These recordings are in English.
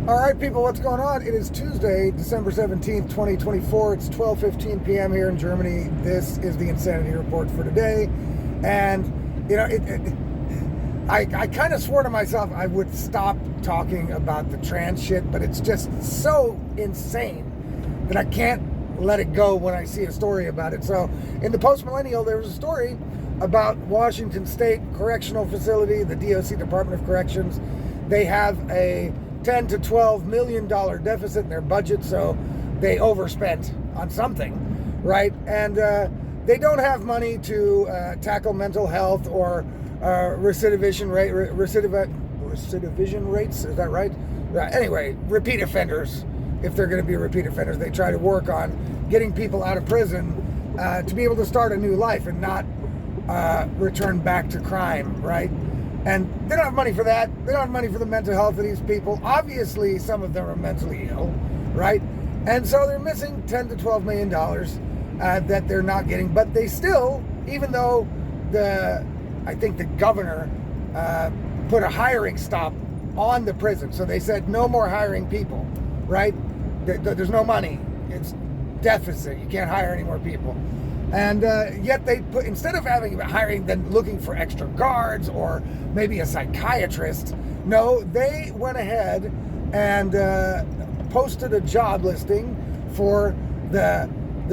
All right, people, what's going on? It is Tuesday, December 17th, 2024. It's 12:15 p.m. here in Germany. This is the Insanity Report for today. And, you know, I kind of swore to myself I would stop talking about the trans shit, but it's just so insane that I can't let it go when I see a story about it. So, in the Post-Millennial, there was a story about Washington State Correctional Facility, the DOC, Department of Corrections. They have a $10 to $12 million deficit in their budget, so they overspent on something, right? And they don't have money to tackle mental health or recidivism rates, is that right? Anyway, repeat offenders. If they're going to be repeat offenders, they try to work on getting people out of prison to be able to start a new life and not return back to crime, right? And they don't have money for that. They don't have money for the mental health of these people. Obviously, some of them are mentally ill, right? And so they're missing $10 to $12 million that they're not getting. But they still, even though I think the governor put a hiring stop on the prison. So they said no more hiring people, right? There's no money. It's deficit. You can't hire any more people. And yet they put, instead of hiring, then looking for extra guards or maybe a psychiatrist, no, they went ahead and posted a job listing for the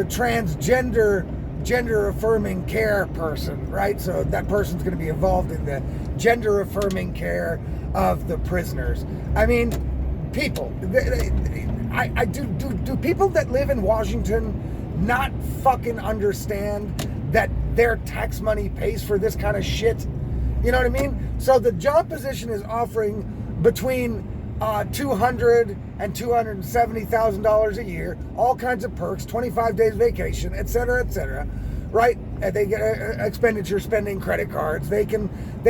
transgender, gender-affirming care person, right? So that person's going to be involved in the gender-affirming care of the prisoners. I mean, people, do people that live in Washington not fucking understand that their tax money pays for this kind of shit? You know what I mean? So the job position is offering between $200,000 and $270,000 a year, all kinds of perks, 25 days vacation, etc., right? And they get expenditure spending credit cards. They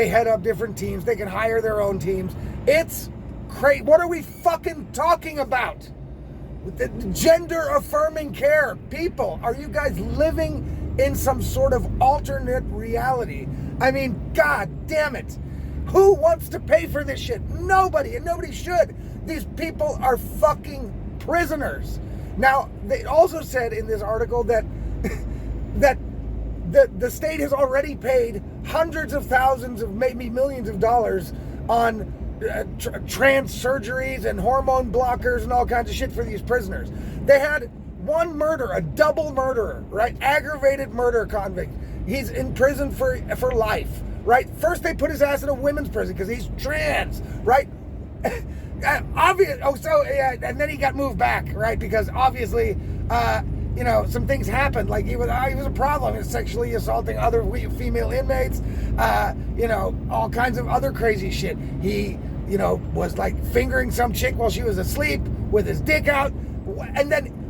head up different teams. They can hire their own teams. It's crazy. What are we fucking talking about? The gender-affirming care. People, are you guys living in some sort of alternate reality? I mean, god damn it. Who wants to pay for this shit? Nobody, and nobody should. These people are fucking prisoners. Now, they also said in this article that the state has already paid hundreds of thousands of maybe millions of dollars on trans surgeries and hormone blockers and all kinds of shit for these prisoners. They had one murder, a double murderer, right? Aggravated murder convict. He's in prison for life, right? First they put his ass in a women's prison because he's trans, right? Obvious. Oh, so yeah, and then he got moved back, right? Because obviously, some things happened. Like he was a problem in sexually assaulting other female inmates. All kinds of other crazy shit. He, was like fingering some chick while she was asleep with his dick out.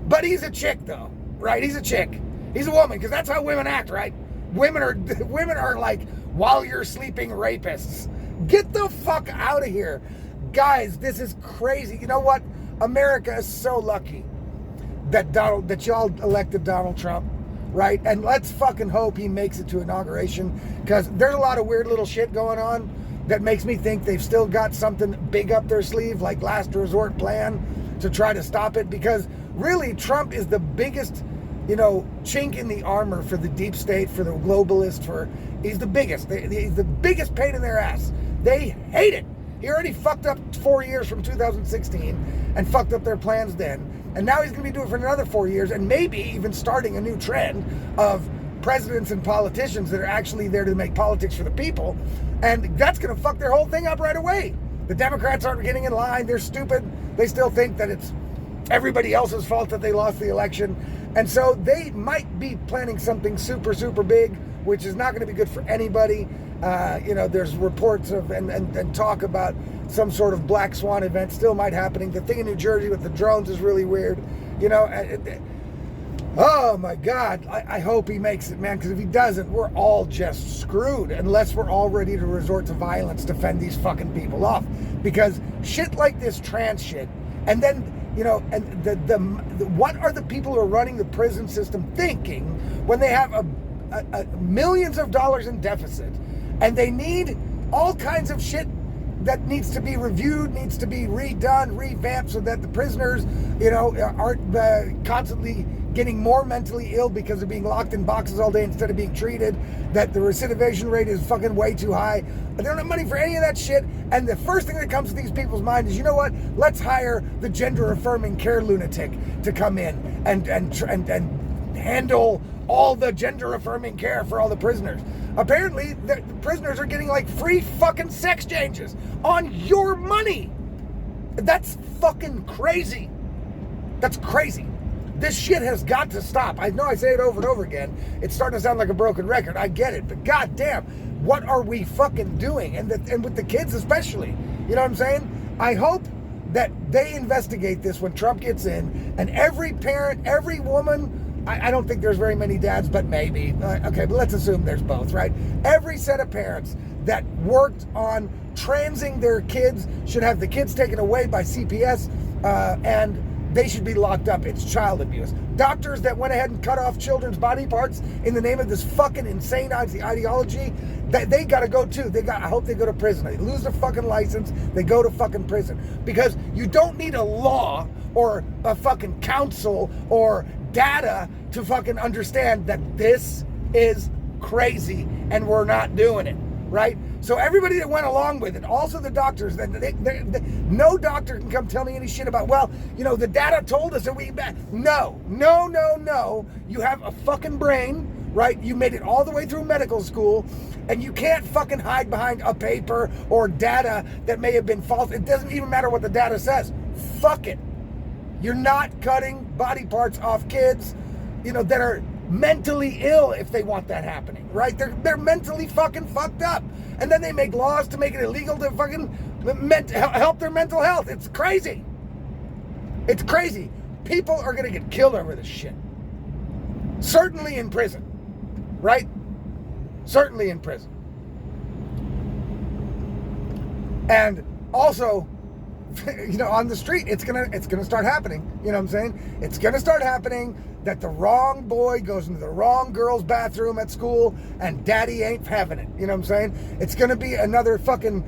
But he's a chick though, right? He's a chick. He's a woman because that's how women act, right? Women are like while you're sleeping rapists. Get the fuck out of here, guys. This is crazy. You know what? America is so lucky that y'all elected Donald Trump, right? And let's fucking hope he makes it to inauguration, because there's a lot of weird little shit going on that makes me think they've still got something big up their sleeve, like last resort plan to try to stop it. Because really, Trump is the biggest, chink in the armor for the deep state, for the globalists, he's the biggest. He's the biggest pain in their ass. They hate it. He already fucked up 4 years from 2016 and fucked up their plans then. And now he's going to be doing it for another 4 years, and maybe even starting a new trend of presidents and politicians that are actually there to make politics for the people. And that's going to fuck their whole thing up right away. The Democrats aren't getting in line. They're stupid. They still think that it's everybody else's fault that they lost the election. And so they might be planning something super, super big, which is not going to be good for anybody. There's reports of and talk about some sort of black swan event still might happening. The thing in New Jersey with the drones is really weird. Oh my God, I hope he makes it, man, because if he doesn't, we're all just screwed unless we're all ready to resort to violence to fend these fucking people off. Because shit like this trans shit, and then, what are the people who are running the prison system thinking when they have a millions of dollars in deficit and they need all kinds of shit that needs to be reviewed, needs to be redone, revamped, so that the prisoners, aren't constantly getting more mentally ill because of being locked in boxes all day instead of being treated, that the recidivation rate is fucking way too high. They don't have money for any of that shit, and the first thing that comes to these people's mind is, you know what, let's hire the gender-affirming care lunatic to come in and handle all the gender-affirming care for all the prisoners. Apparently, the prisoners are getting like free fucking sex changes on your money. That's fucking crazy. That's crazy. This shit has got to stop. I know I say it over and over again. It's starting to sound like a broken record. I get it. But goddamn, what are we fucking doing? And with the kids especially. You know what I'm saying? I hope that they investigate this when Trump gets in. And every parent, every woman, I don't think there's very many dads, but maybe. Okay, but let's assume there's both, right? Every set of parents that worked on transing their kids should have the kids taken away by CPS and they should be locked up. It's child abuse. Doctors that went ahead and cut off children's body parts in the name of this fucking insane ideology, they gotta go too. I hope they go to prison. They lose their fucking license, they go to fucking prison. Because you don't need a law or a fucking council or data to fucking understand that this is crazy and we're not doing it, right? So everybody that went along with it, also the doctors, no doctor can come tell me any shit about, well, the data told us that no. You have a fucking brain, right? You made it all the way through medical school, and you can't fucking hide behind a paper or data that may have been false. It doesn't even matter what the data says. Fuck it. You're not cutting body parts off kids, that are mentally ill if they want that happening, right? They're mentally fucking fucked up. And then they make laws to make it illegal to fucking help their mental health. It's crazy. It's crazy. People are going to get killed over this shit. Certainly in prison, right? Certainly in prison. And also, on the street, it's gonna start happening. You know what I'm saying? It's gonna start happening that the wrong boy goes into the wrong girl's bathroom at school and daddy ain't having it. You know what I'm saying? It's gonna be another fucking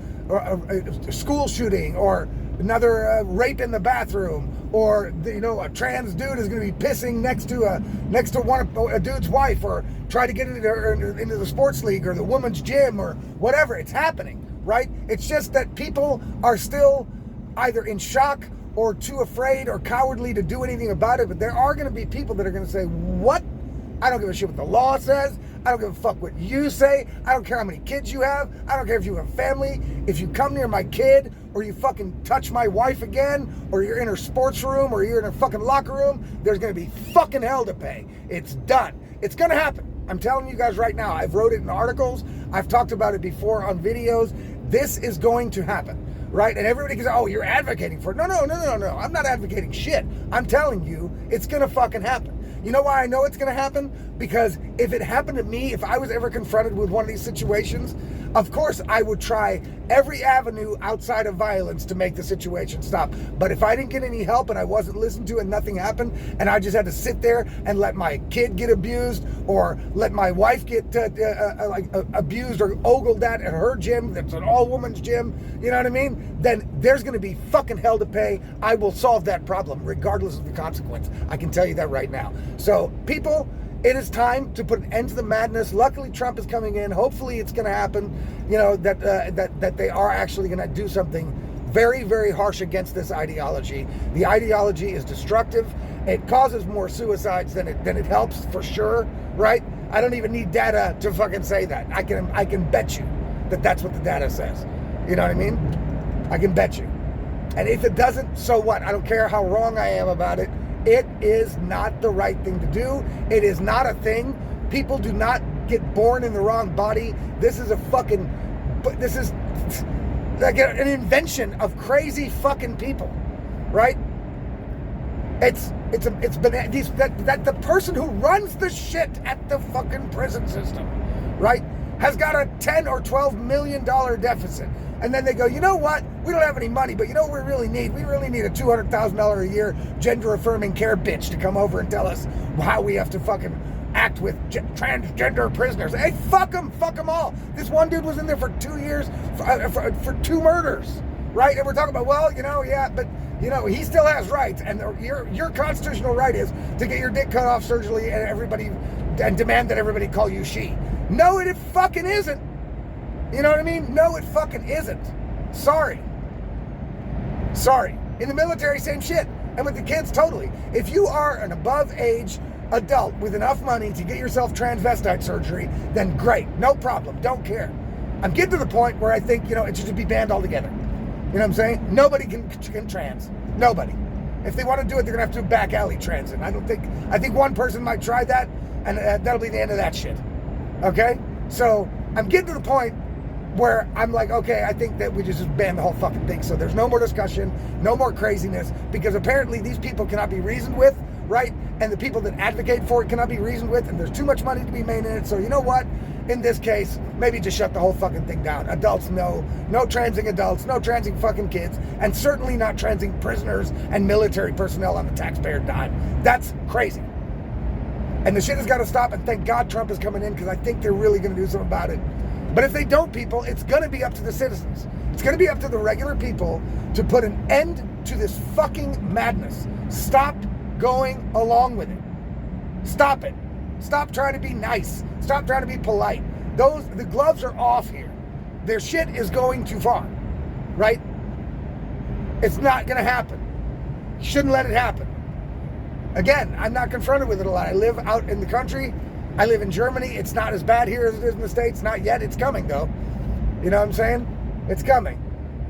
school shooting or another rape in the bathroom, or a trans dude is gonna be pissing next to a dude's wife, or try to get into the sports league or the women's gym or whatever. It's happening, right? It's just that people are still either in shock or too afraid or cowardly to do anything about it. But there are going to be people that are going to say, what? I don't give a shit what the law says. I don't give a fuck what you say. I don't care how many kids you have. I don't care if you have a family. If you come near my kid, or you fucking touch my wife again, or you're in her sports room, or you're in her fucking locker room, there's going to be fucking hell to pay. It's done. It's going to happen. I'm telling you guys right now. I've wrote it in articles. I've talked about it before on videos. This is going to happen. Right? And everybody goes, oh, you're advocating for it. No. I'm not advocating shit. I'm telling you, it's going to fucking happen. You know why I know it's going to happen? Because if it happened to me, if I was ever confronted with one of these situations, of course I would try every avenue outside of violence to make the situation stop. But if I didn't get any help and I wasn't listened to and nothing happened, and I just had to sit there and let my kid get abused, or let my wife get abused or ogled at her gym, that's an all-women's gym, you know what I mean? Then there's going to be fucking hell to pay. I will solve that problem regardless of the consequence. I can tell you that right now. So people, it is time to put an end to the madness. Luckily, Trump is coming in. Hopefully, it's going to happen. That they are actually going to do something very, very harsh against this ideology. The ideology is destructive. It causes more suicides than it helps, for sure. Right? I don't even need data to fucking say that. I can bet you that that's what the data says. You know what I mean? I can bet you. And if it doesn't, so what? I don't care how wrong I am about it. It is not the right thing to do. It is not a thing. People do not get born in the wrong body. This is like an invention of crazy fucking people, right? It's been that the person who runs the shit at the fucking prison system, right, has got a $10 or $12 million deficit. And then they go, you know what? We don't have any money, but you know what we really need? We really need a $200,000 a year gender-affirming care bitch to come over and tell us how we have to fucking act with transgender prisoners. Hey, fuck them all. This one dude was in there for 2 years for 2 murders, right? And we're talking about, well, yeah, but he still has rights, and your constitutional right is to get your dick cut off surgically and demand that everybody call you she. No, it fucking isn't. You know what I mean? No, it fucking isn't. Sorry. In the military, same shit. And with the kids, totally. If you are an above age adult with enough money to get yourself transvestite surgery, then great. No problem. Don't care. I'm getting to the point where I think, it should just be banned altogether. You know what I'm saying? Nobody can trans. Nobody. If they want to do it, they're going to have to do back alley transit. I think one person might try that, and that'll be the end of that shit. Okay? So I'm getting to the point where I'm like, okay, I think that we just ban the whole fucking thing. So there's no more discussion, no more craziness, because apparently these people cannot be reasoned with, right? And the people that advocate for it cannot be reasoned with, and there's too much money to be made in it. So you know what? In this case, maybe just shut the whole fucking thing down. Adults, no transing adults, no transing fucking kids, and certainly not transing prisoners and military personnel on the taxpayer dime. That's crazy. And the shit has got to stop, and thank God Trump is coming in, because I think they're really going to do something about it. But if they don't, people, it's going to be up to the citizens. It's going to be up to the regular people to put an end to this fucking madness. Stop going along with it. Stop it. Stop trying to be nice. Stop trying to be polite. The gloves are off here. Their shit is going too far, right? It's not going to happen. You shouldn't let it happen. Again, I'm not confronted with it a lot. I live out in the country. I live in Germany. It's not as bad here as it is in the States. Not yet. It's coming, though. You know what I'm saying? It's coming.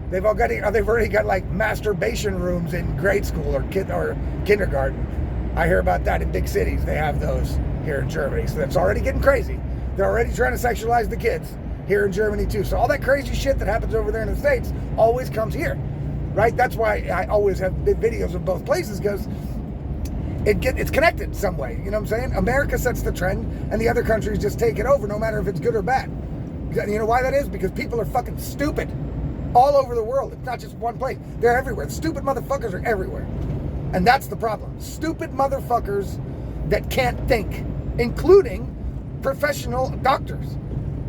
They've already got like masturbation rooms in grade school or kindergarten. I hear about that in big cities. They have those here in Germany. So that's already getting crazy. They're already trying to sexualize the kids here in Germany too. So all that crazy shit that happens over there in the States always comes here, right? That's why I always have videos of both places, because it's connected some way. You know what I'm saying? America sets the trend, and the other countries just take it over, no matter if it's good or bad. You know why that is? Because people are fucking stupid all over the world. It's not just one place. They're everywhere. Stupid motherfuckers are everywhere. And that's the problem. Stupid motherfuckers that can't think, including professional doctors.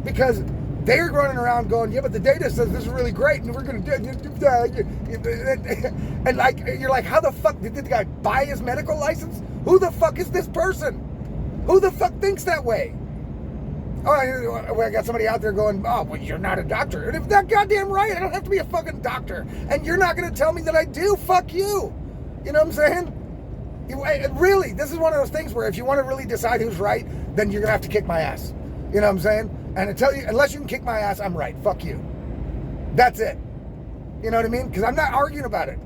Because they're running around going, yeah, but the data says this is really great, and we're going to do. And like, you're like, how the fuck did the guy buy his medical license? Who the fuck is this person? Who the fuck thinks that way? Oh, I got somebody out there going, oh, well, you're not a doctor. And if that goddamn right, I don't have to be a fucking doctor. And you're not going to tell me that I do. Fuck you. You know what I'm saying? Really, this is one of those things where if you want to really decide who's right, then you're going to have to kick my ass. You know what I'm saying? And I tell you, unless you can kick my ass, I'm right. Fuck you. That's it. You know what I mean? Because I'm not arguing about it.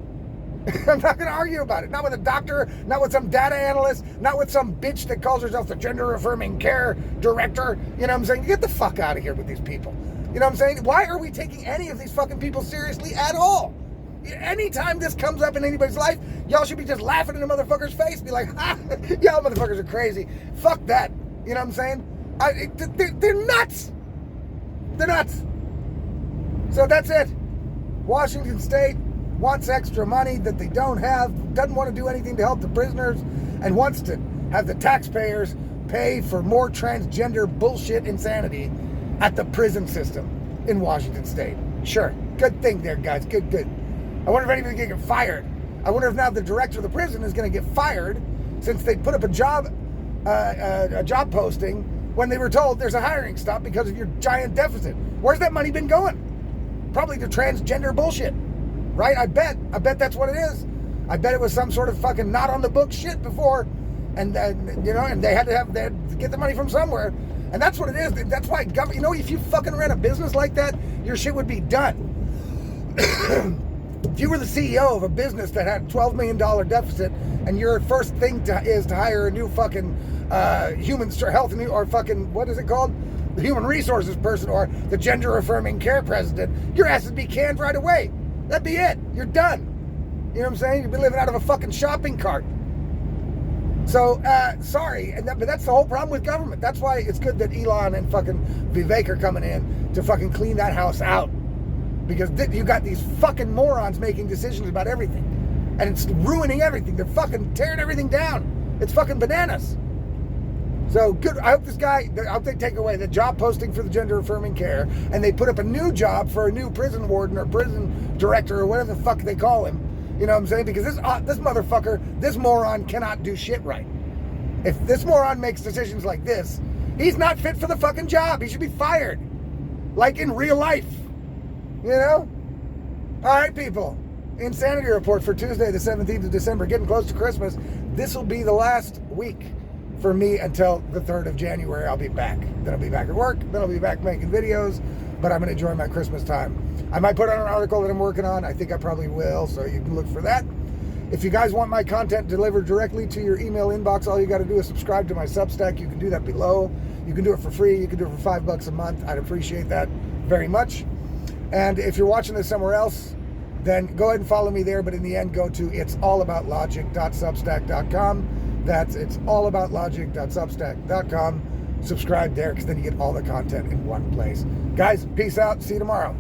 I'm not going to argue about it. Not with a doctor, not with some data analyst, not with some bitch that calls herself the gender affirming care director. You know what I'm saying? Get the fuck out of here with these people. You know what I'm saying? Why are we taking any of these fucking people seriously at all? Anytime this comes up in anybody's life, y'all should be just laughing in a motherfucker's face. Be like, ha, y'all motherfuckers are crazy. Fuck that. You know what I'm saying? They're nuts. They're nuts. So that's it. Washington State wants extra money that they don't have, doesn't want to do anything to help the prisoners, and wants to have the taxpayers pay for more transgender bullshit insanity at the prison system in Washington State. Sure. Good thing there, guys. Good. I wonder if anybody's going to get fired. I wonder if now the director of the prison is going to get fired since they put up a job posting when they were told there's a hiring stop because of your giant deficit. Where's that money been going? Probably to transgender bullshit. Right? I bet that's what it is. I bet it was some sort of fucking not on the book shit before, and and they had to get the money from somewhere, and that's what it is. That's why government. If you fucking ran a business like that, your shit would be done. If you were the CEO of a business that had $12 million deficit, and your first thing is to hire a new fucking human health or fucking what is it called? The human resources person or the gender affirming care president, your ass would be canned right away. That'd be it. You're done. You know what I'm saying? You've been living out of a fucking shopping cart. So, sorry. But that's the whole problem with government. That's why it's good that Elon and fucking Vivek are coming in to fucking clean that house out. Because you got these fucking morons making decisions about everything. And it's ruining everything. They're fucking tearing everything down. It's fucking bananas. So good. I hope they take away the job posting for the gender affirming care, and they put up a new job for a new prison warden or prison director or whatever the fuck they call him. You know what I'm saying? Because this motherfucker, this moron cannot do shit right. If this moron makes decisions like this, he's not fit for the fucking job. He should be fired. Like in real life. You know? All right, people. Insanity report for Tuesday, the 17th of December. Getting close to Christmas. This will be the last week for me until the 3rd of January. I'll be back. Then I'll be back at work. Then I'll be back making videos. But I'm going to enjoy my Christmas time. I might put out an article that I'm working on. I think I probably will, so you can look for that. If you guys want my content delivered directly to your email inbox, all you got to do is subscribe to my Substack. You can do that below. You can do it for free. You can do it for $5 a month. I'd appreciate that very much. And if you're watching this somewhere else, then go ahead and follow me there. But in the end, go to it'sallaboutlogic.substack.com. That's it'sallaboutlogic.substack.com. Subscribe there, because then you get all the content in one place. Guys, peace out. See you tomorrow.